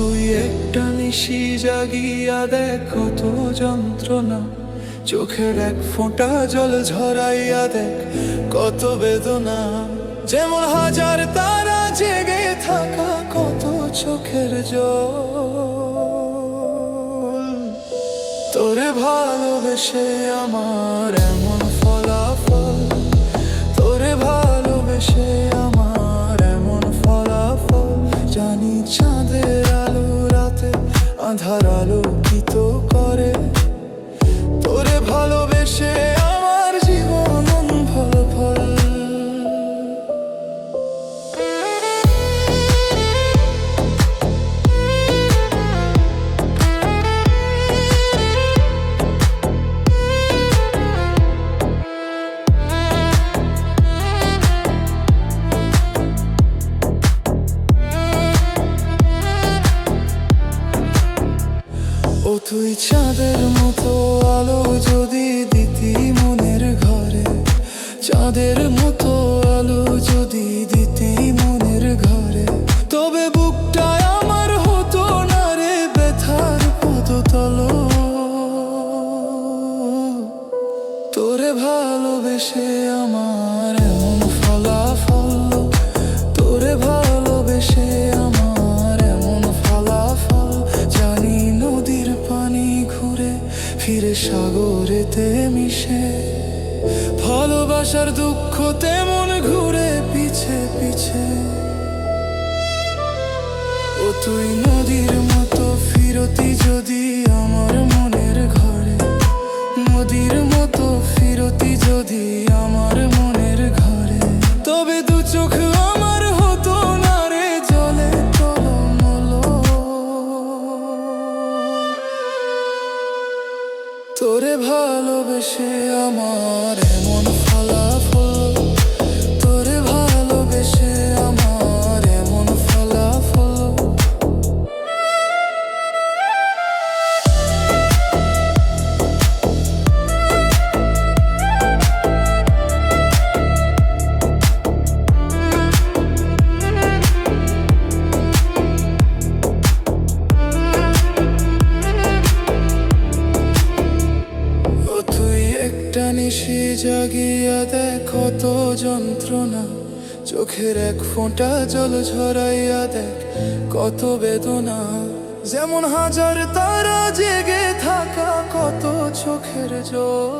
তুই একটা নিশি জাগিয়া দেখ কত যন্ত্রণা, চোখের এক ফোঁটা জল ঝরাইয়া দেখ কত বেদনা। যেমন হাজার তারা জেগে থাকা কত চোখের জল। তোরে ভালোবেসে আমার এমন ফলাফল, তোরে ভালোবেসে আমার এমন ফলাফল। জানি চাঁদের আলো রাতে আধার আলোকিত করে, তোরে ভালোবেসে আমার জীবন ফল ফল। ও তুই চাঁদের মতো আলো যদি দিতি মনের ঘরে, চাঁদের মতো আলো যদি দিতি মনের ঘরে, তবে বুকটায় আমার হতো না রে ব্যথার পদতল। তোরে ভালোবেসে আমার এমন ফলাফল, তোরে ভালোবেসে আমার এমন ফলাফল। জানি নদীর পানি ঘুরে ফিরে সাগরেতে মিশে, ভালোবাসার দুঃখ তেমন ঘুরে পিছে পিছে। ও তুই নদীর মতো ফিরতি যদি আমার মনের ঘরে, নদীর মতো ফিরতি যদি আমার মনের ঘরে, তবে দু চোখ আমার হতো না রে জলে টলমল। তোরে ভালোবেসে আমার এমন ফলাফল, তোরে ভালোবেসে আমার এমন ফলাফল। একটা নিশি জাগিয়া দেখ কত যন্ত্রণা, চোখের এক ফোঁটা জল ঝরাইয়া দেখ কত বেদনা। যেমন হাজার তারা জেগে থাকা কত চোখের জল।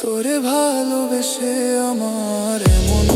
তোরে ভালোবেসে আমার এমন